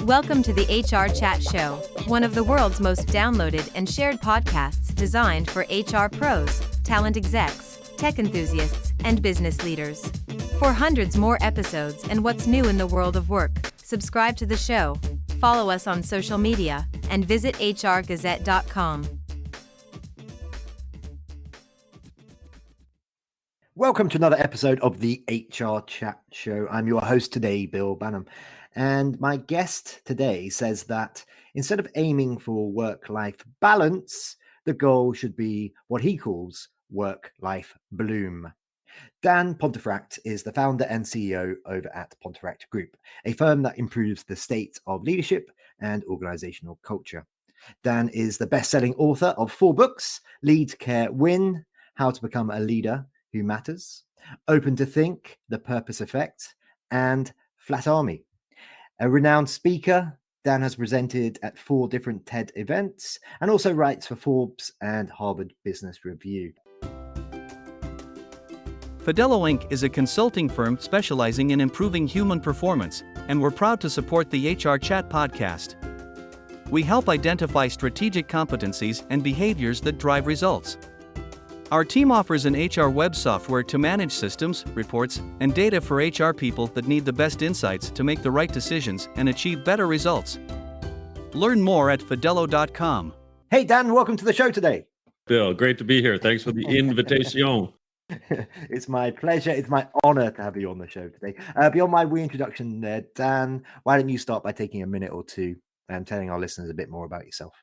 Welcome to the HRchat show, one of the world's most downloaded and shared podcasts designed for HR pros, talent execs, tech enthusiasts, and business leaders. For hundreds more episodes and what's new in the world of work, subscribe to the show, follow us on social media, and visit hrgazette.com. Welcome to another episode of the HR Chat Show. I'm your host today, Bill Banham. And my guest today says that instead of aiming for work-life balance, the goal should be what he calls work-life bloom. Dan Pontefract is the founder and CEO over at Pontefract Group, a firm that improves the state of leadership and organizational culture. Dan is the best-selling author of 4 books: Lead, Care, Win, How to Become a Leader Who Matters, Open to Think, The Purpose Effect, and Flat Army. A renowned speaker, Dan has presented at 4 different TED events and also writes for Forbes and Harvard Business Review. Fidello Inc. is a consulting firm specializing in improving human performance, and we're proud to support the HRchat podcast. We help identify strategic competencies and behaviors that drive results. Our team offers an HR web software to manage systems, reports, and data for HR people that need the best insights to make the right decisions and achieve better results. Learn more at fidello.com. Hey, Dan, welcome to the show today. Bill, great to be here. Thanks for the invitation. It's my pleasure. It's my honor to have you on the show today. Beyond my wee introduction there, Dan, why don't you start by taking a minute or two and telling our listeners a bit more about yourself?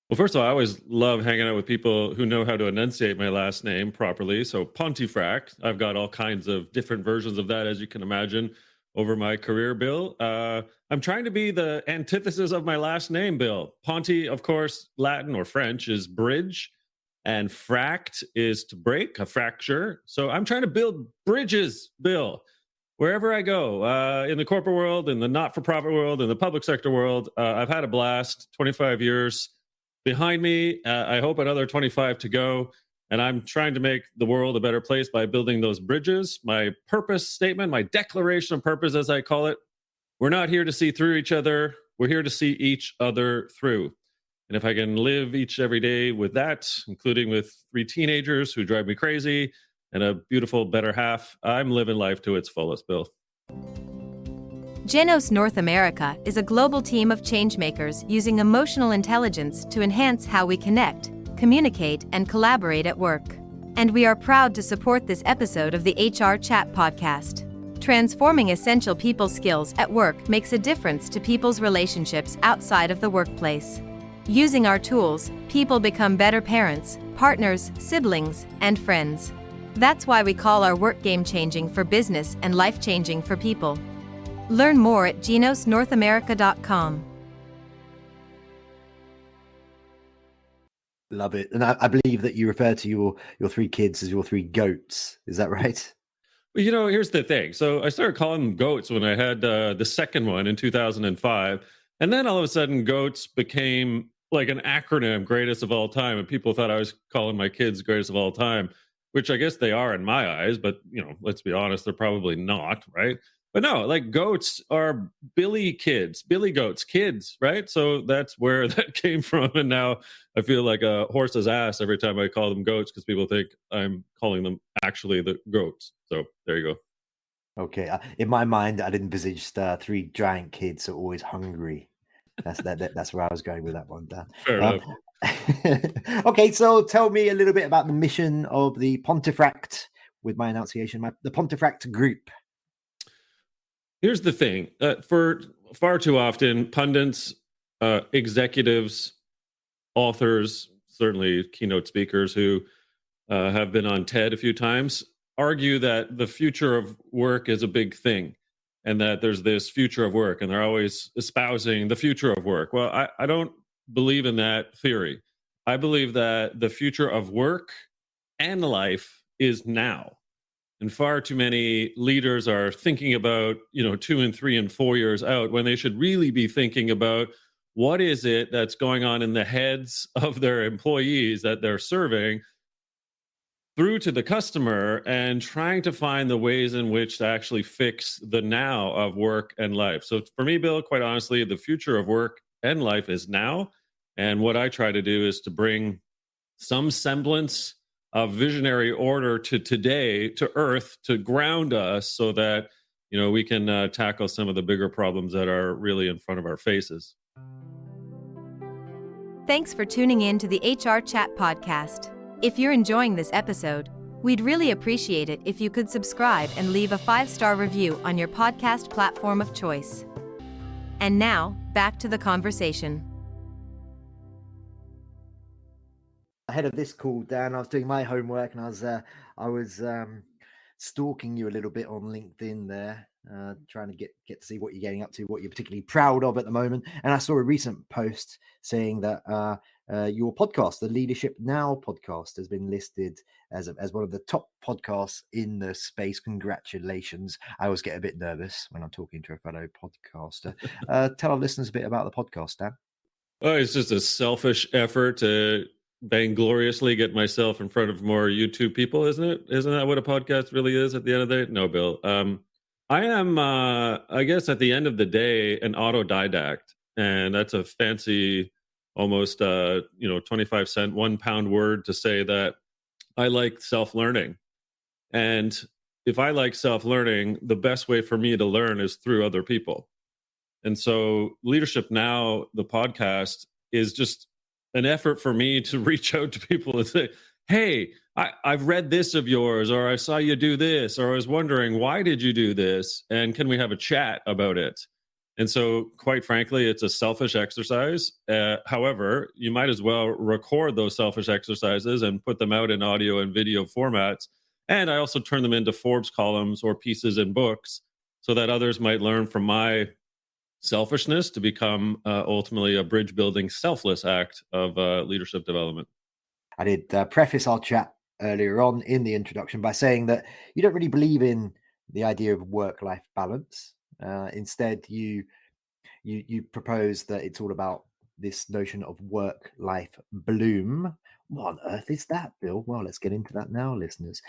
Well, first of all, I always love hanging out with people who know how to enunciate my last name properly. So Pontefract, I've got all kinds of different versions of that, as you can imagine, over my career, Bill. I'm trying to be the antithesis of my last name, Bill. Ponte, of course, Latin or French is bridge, and fract is to break, a fracture. So I'm trying to build bridges, Bill. Wherever I go, in the corporate world, in the not-for-profit world, in the public sector world, I've had a blast, 25 years behind me. I hope another 25 to go. And I'm trying to make the world a better place by building those bridges. My purpose statement, my declaration of purpose, as I call it, we're not here to see through each other. We're here to see each other through. And if I can live every day with that, including with 3 teenagers who drive me crazy and a beautiful better half, I'm living life to its fullest, Bill. Genos North America is a global team of changemakers using emotional intelligence to enhance how we connect, communicate, and collaborate at work. And we are proud to support this episode of the HRchat podcast. Transforming essential people skills at work makes a difference to people's relationships outside of the workplace. Using our tools, people become better parents, partners, siblings, and friends. That's why we call our work game-changing for business and life-changing for people. Learn more at genosnorthamerica.com. Love it. And I believe that you refer to your 3 kids as your 3 goats. Is that right? Well, here's the thing. So I started calling them goats when I had the second one in 2005. And then all of a sudden, goats became like an acronym, greatest of all time. And people thought I was calling my kids greatest of all time, which I guess they are in my eyes. But, let's be honest, they're probably not, right? But no, like goats are Billy goats, kids, right? So that's where that came from. And now I feel like a horse's ass every time I call them goats because people think I'm calling them actually the goats. So there you go. Okay. In my mind, I'd envisaged 3 giant kids are always hungry. That's where I was going with that one, Dan. Fair enough. Okay, so tell me a little bit about the mission of the Pontefract, with my enunciation, the Pontefract Group. Here's the thing. For far too often, pundits, executives, authors, certainly keynote speakers who have been on TED a few times, argue that the future of work is a big thing and that there's this future of work, and they're always espousing the future of work. Well, I don't believe in that theory. I believe that the future of work and life is now. And far too many leaders are thinking about, 2 and 3 and 4 years out when they should really be thinking about what is it that's going on in the heads of their employees that they're serving through to the customer and trying to find the ways in which to actually fix the now of work and life. So for me, Bill, quite honestly, the future of work and life is now. And what I try to do is to bring some semblance of visionary order to today, to Earth, to ground us so that, we can tackle some of the bigger problems that are really in front of our faces. Thanks for tuning in to the HRchat podcast. If you're enjoying this episode, we'd really appreciate it if you could subscribe and leave a 5-star review on your podcast platform of choice. And now, back to the conversation. Ahead of this call, Dan, I was doing my homework and I was stalking you a little bit on LinkedIn there, trying to get to see what you're getting up to, what you're particularly proud of at the moment. And I saw a recent post saying that your podcast, the Leadership Now podcast, has been listed as one of the top podcasts in the space. Congratulations. I always get a bit nervous when I'm talking to a fellow podcaster. Tell our listeners a bit about the podcast, Dan. Oh, it's just a selfish effort to vaingloriously get myself in front of more YouTube people, isn't it? Isn't that what a podcast really is at the end of the day? No, Bill. I am, I guess at the end of the day, an autodidact. And that's a fancy, almost, 25-cent, £1 word to say that I like self-learning. And if I like self-learning, the best way for me to learn is through other people. And so Leadership Now, the podcast, is just an effort for me to reach out to people and say, hey, I've read this of yours, or I saw you do this, or I was wondering, why did you do this? And can we have a chat about it? And so, quite frankly, it's a selfish exercise. However, you might as well record those selfish exercises and put them out in audio and video formats. And I also turn them into Forbes columns or pieces in books so that others might learn from my selfishness to become ultimately a bridge building, selfless act of leadership development. I did preface our chat earlier on in the introduction by saying that you don't really believe in the idea of work-life balance. Instead, you propose that it's all about this notion of work-life bloom. What on earth is that, Bill? Well, let's get into that now, listeners.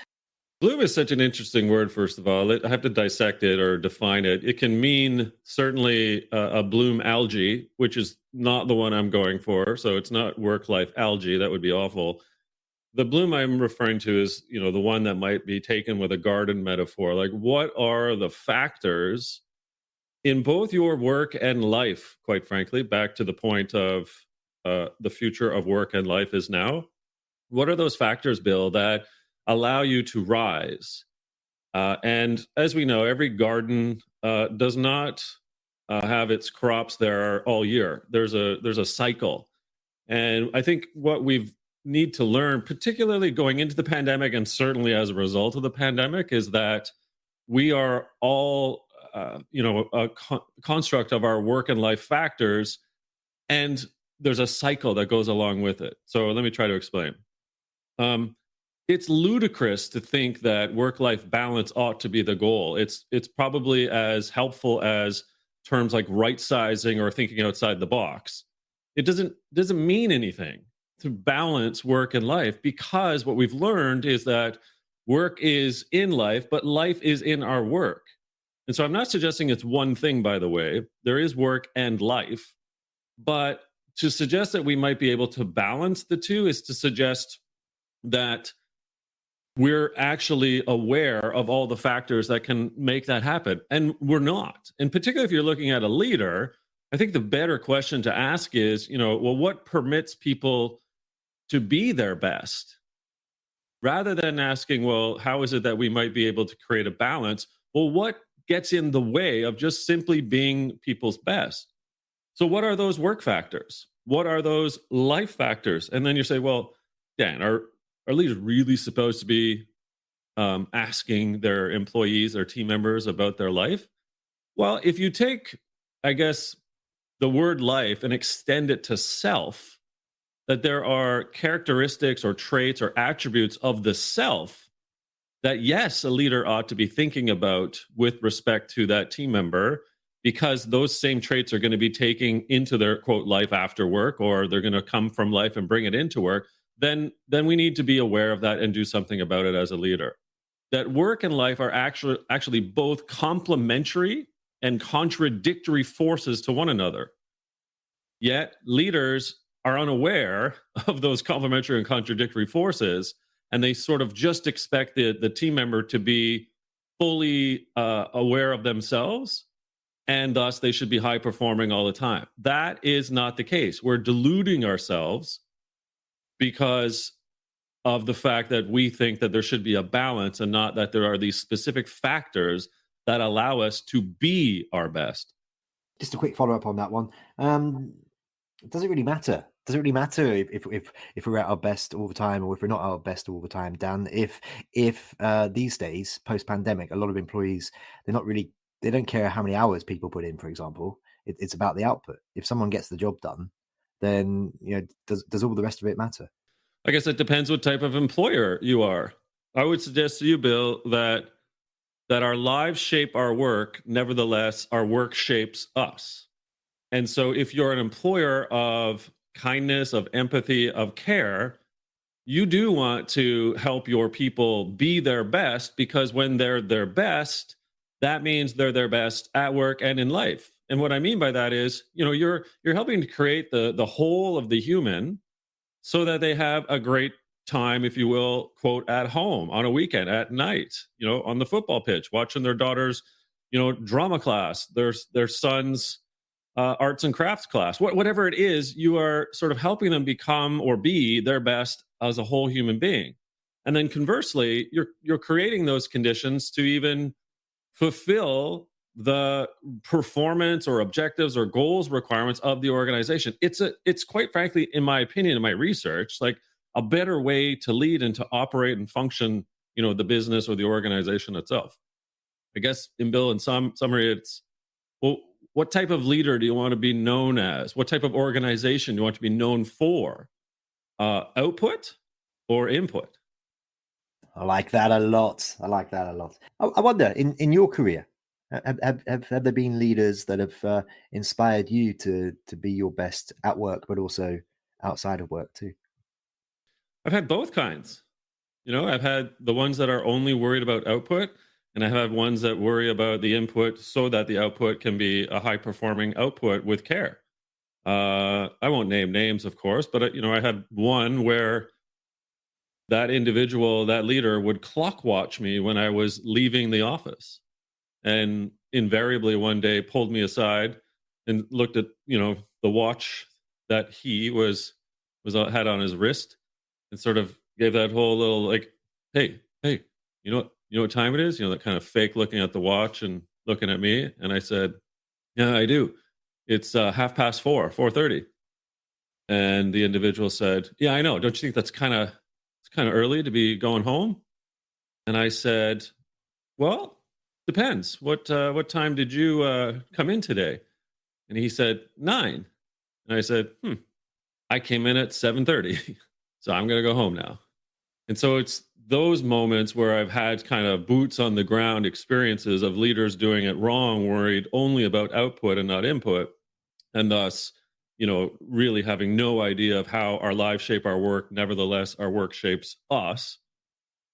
Bloom is such an interesting word, first of all. I have to dissect it or define it. It can mean certainly a bloom algae, which is not the one I'm going for. So it's not work-life algae. That would be awful. The bloom I'm referring to is, the one that might be taken with a garden metaphor. Like, what are the factors in both your work and life, quite frankly, back to the point of the future of work and life is now? What are those factors, Bill, that allow you to rise? And as we know, every garden does not have its crops there all year. There's a cycle. And I think what we need to learn, particularly going into the pandemic and certainly as a result of the pandemic, is that we are all, a construct of our work and life factors. And there's a cycle that goes along with it. So let me try to explain. It's ludicrous to think that work-life balance ought to be the goal. It's probably as helpful as terms like right-sizing or thinking outside the box. It doesn't mean anything to balance work and life, because what we've learned is that work is in life, but life is in our work. And so I'm not suggesting it's one thing, by the way. There is work and life. But to suggest that we might be able to balance the two is to suggest that we're actually aware of all the factors that can make that happen. And we're not. And particularly if you're looking at a leader, I think the better question to ask is, what permits people to be their best? Rather than asking, well, how is it that we might be able to create a balance? Well, what gets in the way of just simply being people's best? So what are those work factors? What are those life factors? And then you say, well, Dan, are leaders really supposed to be asking their employees or team members about their life? Well, if you take, I guess, the word life and extend it to self, that there are characteristics or traits or attributes of the self that, yes, a leader ought to be thinking about with respect to that team member, because those same traits are going to be taking into their, quote, life after work, or they're going to come from life and bring it into work. then we need to be aware of that and do something about it as a leader. That work and life are actually both complementary and contradictory forces to one another. Yet leaders are unaware of those complementary and contradictory forces, and they sort of just expect the team member to be fully aware of themselves, and thus they should be high performing all the time. That is not the case. We're deluding ourselves because of the fact that we think that there should be a balance and not that there are these specific factors that allow us to be our best. Just a quick follow-up on that one. Does it really matter? Does it really matter if we're at our best all the time or if we're not at our best all the time, Dan? If these days, post-pandemic, a lot of employees, they don't care how many hours people put in, for example. It's about the output. If someone gets the job done, then does all the rest of it matter? I guess it depends what type of employer you are. I would suggest to you, Bill, that our lives shape our work. Nevertheless, our work shapes us. And so if you're an employer of kindness, of empathy, of care, you do want to help your people be their best, because when they're their best, that means they're their best at work and in life. And what I mean by that is, you're helping to create the whole of the human so that they have a great time, if you will, quote, at home, on a weekend, at night, on the football pitch, watching their daughter's, drama class, their son's arts and crafts class, whatever it is, you are sort of helping them become or be their best as a whole human being. And then conversely, you're creating those conditions to even fulfill the performance or objectives or goals requirements of the organization. It's quite frankly, in my opinion, in my research, like a better way to lead and to operate and function, the business or the organization itself. I guess in summary, it's, well, what type of leader do you want to be known as? What type of organization do you want to be known for? Output or input? I like that a lot. I wonder, in your career, have there been leaders that have inspired you to be your best at work, but also outside of work too? I've had both kinds. I've had the ones that are only worried about output, and I have ones that worry about the input so that the output can be a high performing output with care. I won't name names, of course, but I had one where that individual, that leader, would clock watch me when I was leaving the office, and invariably one day pulled me aside and looked at the watch that he had on his wrist, and sort of gave that whole little like, hey, you know what time it is? That kind of fake looking at the watch and looking at me. And I said, yeah, I do. It's 4:30. 4:30. And the individual said, yeah, I know. Don't you think it's kind of early to be going home? And I said, well, depends. What time did you come in today? And he said 9. And I said, I came in at 7:30. So I'm going to go home now. And so it's those moments where I've had kind of boots on the ground experiences of leaders doing it wrong, worried only about output and not input, and thus, really having no idea of how our lives shape our work. Nevertheless, our work shapes us.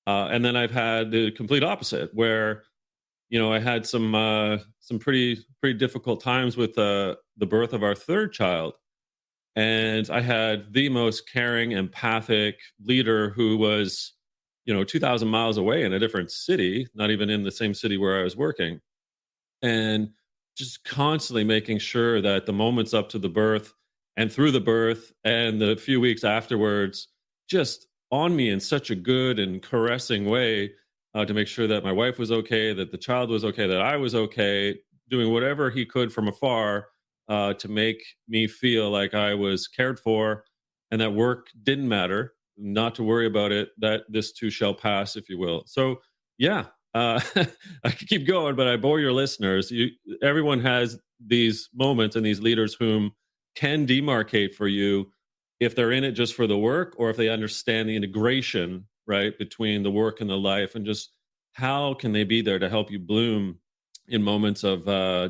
And then I've had the complete opposite, where, I had some pretty difficult times with the birth of our third child. And I had the most caring, empathic leader who was, 2,000 miles away in a different city, not even in the same city where I was working. And just constantly making sure that the moments up to the birth and through the birth and the few weeks afterwards, just on me in such a good and caressing way, to make sure that my wife was okay, that the child was okay, that I was okay, doing whatever he could from afar to make me feel like I was cared for and that work didn't matter, not to worry about it, that this too shall pass, if you will. So, yeah, I could keep going, but I bore your listeners. Everyone has these moments and these leaders whom can demarcate for you if they're in it just for the work or if they understand the integration, right, between the work and the life, and just how can they be there to help you bloom in moments of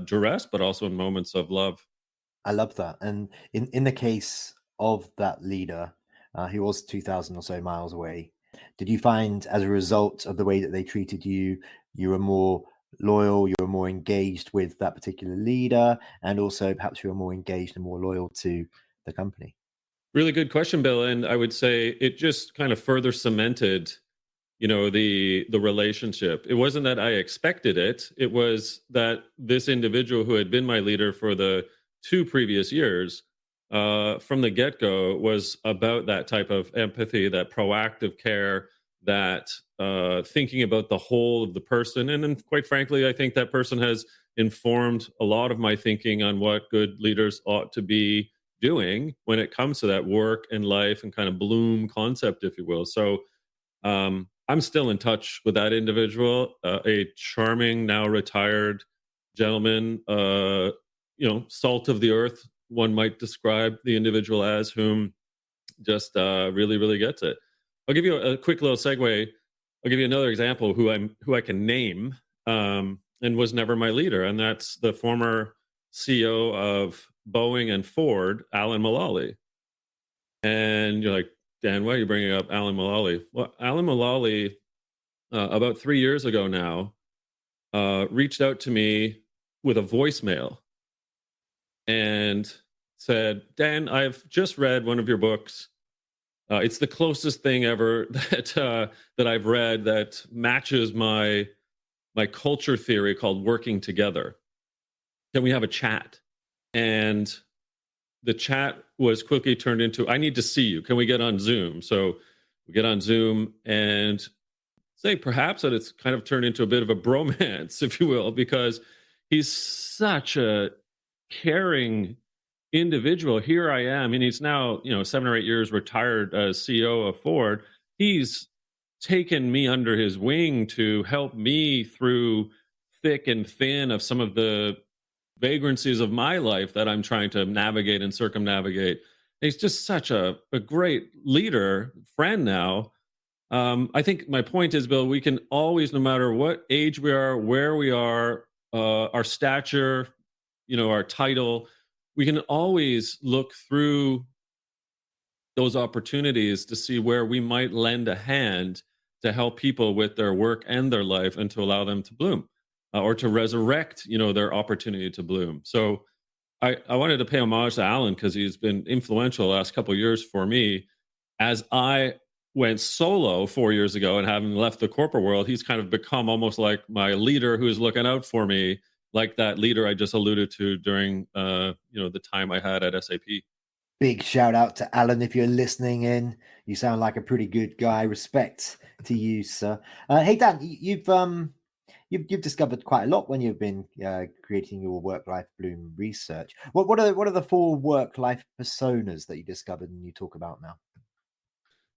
duress, but also in moments of love. I love that. And in the case of that leader, He was 2,000 or so miles away. Did you find, as a result of the way that they treated you, you were more loyal, you were more engaged with that particular leader, and also perhaps you were more engaged and more loyal to the company? Really good question, Bill. And I would say it just kind of further cemented, the relationship. It wasn't that I expected it. It was that this individual who had been my leader for the 2 previous years, from the get-go, was about that type of empathy, that proactive care, that thinking about the whole of the person. And then, quite frankly, I think that person has informed a lot of my thinking on what good leaders ought to be doing when it comes to that work and life and kind of bloom concept, if you will. So I'm still in touch with that individual, a charming, now retired gentleman, salt of the earth, one might describe the individual as, whom just really, really gets it. I'll give you a quick little segue. I'll give you another example who I can name, and was never my leader, and that's the former CEO of Boeing and Ford, Alan Mulally. And you're like, Dan, why are you bringing up Alan Mulally? Well, Alan Mulally, about 3 years ago now, reached out to me with a voicemail and said, Dan, I've just read one of your books. It's the closest thing ever that I've read that matches my culture theory called working together. Can we have a chat? And the chat was quickly turned into, I need to see you. Can we get on Zoom? So we get on Zoom, and say perhaps that it's kind of turned into a bit of a bromance, if you will, because he's such a caring individual. Here I am, and he's now, 7 or 8 years retired as CEO of Ford. He's taken me under his wing to help me through thick and thin of some of the vagrancies of my life that I'm trying to navigate and circumnavigate. He's just such a great leader, friend now. I think my point is, Bill, we can always, no matter what age we are, where we are, our stature, our title, we can always look through those opportunities to see where we might lend a hand to help people with their work and their life, and to allow them to bloom, or to resurrect, their opportunity to bloom. So I wanted to pay homage to Alan because he's been influential the last couple of years for me. As I went solo 4 years ago and having left the corporate world, he's kind of become almost like my leader who's looking out for me, like that leader I just alluded to during the time I had at SAP. Big shout out to Alan if you're listening in. You sound like a pretty good guy. Respect to you, sir. Hey Dan, you've discovered quite a lot when you've been creating your work-life bloom research. What are the 4 work-life personas that you discovered and you talk about now?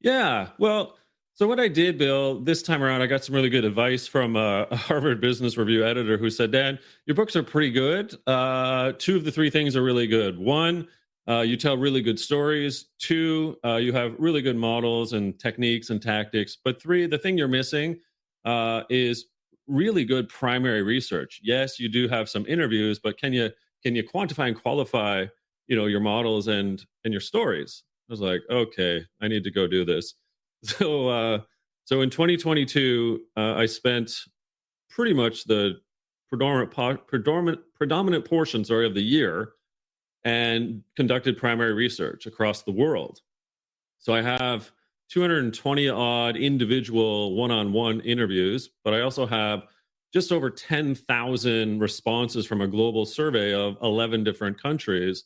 Yeah, well, so what I did, Bill, this time around, I got some really good advice from a Harvard Business Review editor who said, Dan, your books are pretty good. 2 of the 3 things are really good. 1, you tell really good stories. 2, you have really good models and techniques and tactics. But 3, the thing you're missing is really good primary research. Yes, you do have some interviews, but can you quantify and qualify, your models and your stories? I was like, okay, I need to go do this. So in 2022, I spent pretty much the predominant portion, of the year, and conducted primary research across the world. So I have 220 odd individual one-on-one interviews, but I also have just over 10,000 responses from a global survey of 11 different countries,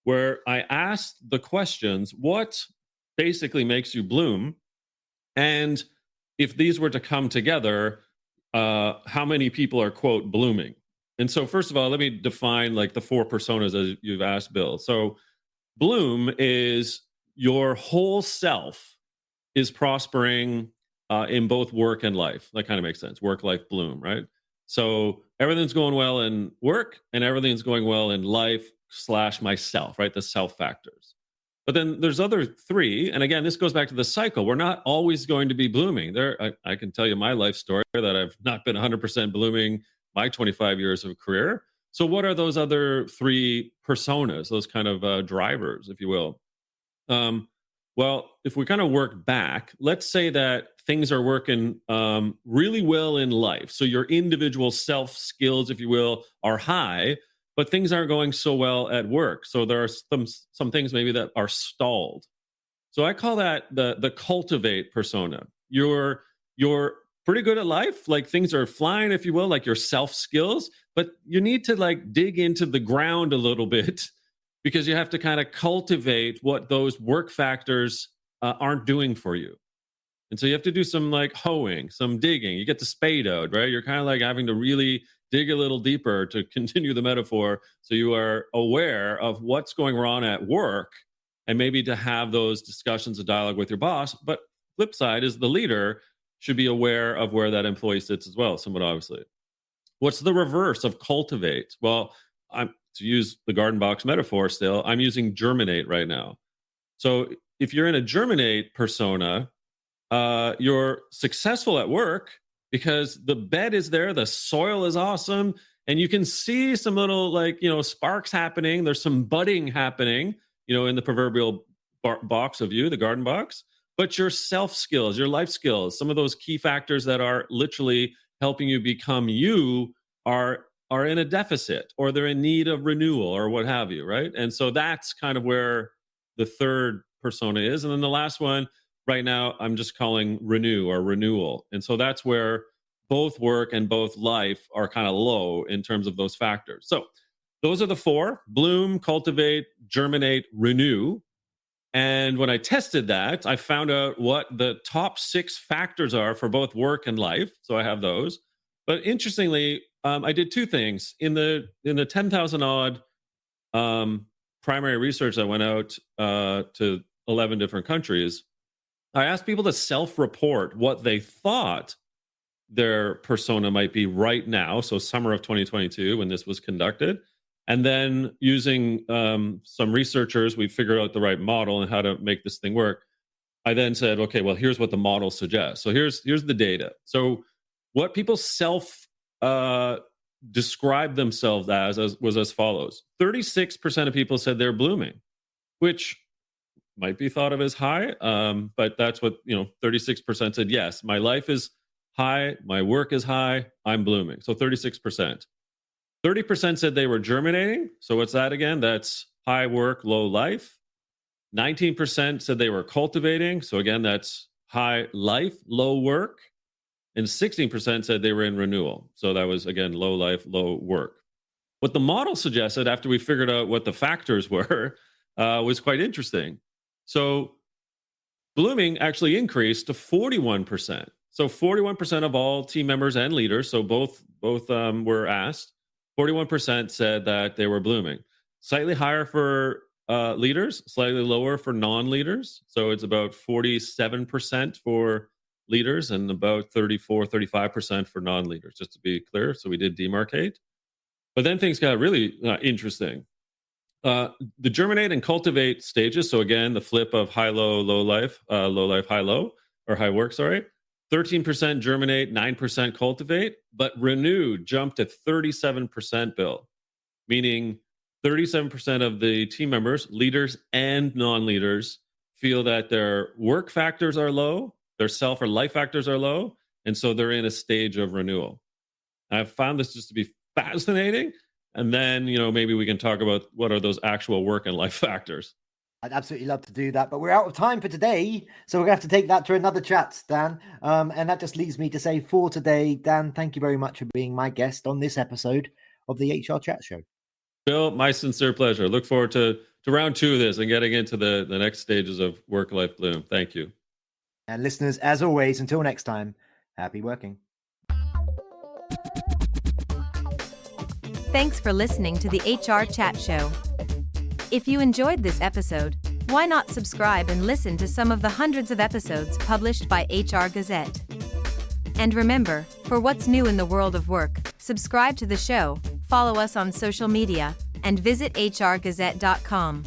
where I asked the questions, what basically makes you bloom? And if these were to come together, how many people are, quote, blooming? And so first of all, let me define like the 4 personas as you've asked, Bill. So bloom is your whole self is prospering in both work and life. That kind of makes sense. Work, life, bloom, right? So everything's going well in work and everything's going well in life / myself, right? The self factors. But then there's other 3. And again, this goes back to the cycle. We're not always going to be blooming. I can tell you my life story that I've not been 100% blooming my 25 years of career. So what are those other 3 personas, those kind of drivers, if you will? Well, if we kind of work back, let's say that things are working really well in life. So your individual self skills, if you will, are high, but things aren't going so well at work. So there are some things maybe that are stalled. So I call that the cultivate persona. You're pretty good at life, like things are flying, if you will, like your self skills, but you need to like dig into the ground a little bit because you have to kind of cultivate what those work factors aren't doing for you. And so you have to do some like hoeing, some digging. You get the spade out, right? You're kind of like having to really dig a little deeper to continue the metaphor. So you are aware of what's going wrong at work and maybe to have those discussions and dialogue with your boss. But flip side is the leader should be aware of where that employee sits as well, somewhat obviously. What's the reverse of cultivate? Well, to use the garden box metaphor still, I'm using germinate right now. So if you're in a germinate persona, you're successful at work because the bed is there, the soil is awesome, and you can see some little sparks happening. There's some budding happening, in the proverbial box of you, the garden box. But your self skills, your life skills, some of those key factors that are literally helping you become you are in a deficit, or they're in need of renewal, or what have you, right? And so that's kind of where the third persona is. And then the last one right now, I'm just calling renew or renewal. And so that's where both work and both life are kind of low in terms of those factors. So those are the four: bloom, cultivate, germinate, renew. And when I tested that, I found out what the top 6 factors are for both work and life. So I have those. But interestingly, I did 2 things in the 10,000 odd primary research that went out to 11 different countries. I asked people to self-report what they thought their persona might be right now, so summer of 2022 when this was conducted. And then using some researchers, we figured out the right model and how to make this thing work. I then said, okay, well, here's what the model suggests. So here's the data. So what people describe themselves as was as follows. 36% of people said they're blooming, which might be thought of as high, but that's what, 36% said, yes, my life is high, my work is high, I'm blooming. So 36%. 30% said they were germinating. So what's that again? That's high work, low life. 19% said they were cultivating. So again, that's high life, low work. And 16% said they were in renewal. So that was, again, low life, low work. What the model suggested after we figured out what the factors were was quite interesting. So blooming actually increased to 41%. So 41% of all team members and leaders, so both were asked, 41% said that they were blooming. Slightly higher for leaders, slightly lower for non-leaders. So it's about 47% for leaders and about 35% for non-leaders, just to be clear. So we did demarcate. But then things got really interesting. The germinate and cultivate stages. So again, the flip of high, low life, high, low, or high work, sorry. 13% germinate, 9% cultivate, but renew jumped to 37%, Bill, meaning 37% of the team members, leaders and non-leaders, feel that their work factors are low, their self or life factors are low, and so they're in a stage of renewal. I've found this just to be fascinating. And then, maybe we can talk about what are those actual work and life factors. I'd absolutely love to do that, but we're out of time for today. So we're going to have to take that to another chat, Dan. And that just leaves me to say for today, Dan, thank you very much for being my guest on this episode of the HR Chat Show. Bill, my sincere pleasure. Look forward to round 2 of this and getting into the next stages of work-life bloom. Thank you. And listeners, as always, until next time, happy working. Thanks for listening to the HR Chat Show. If you enjoyed this episode, why not subscribe and listen to some of the hundreds of episodes published by HR Gazette? And remember, for what's new in the world of work, subscribe to the show, follow us on social media, and visit hrgazette.com.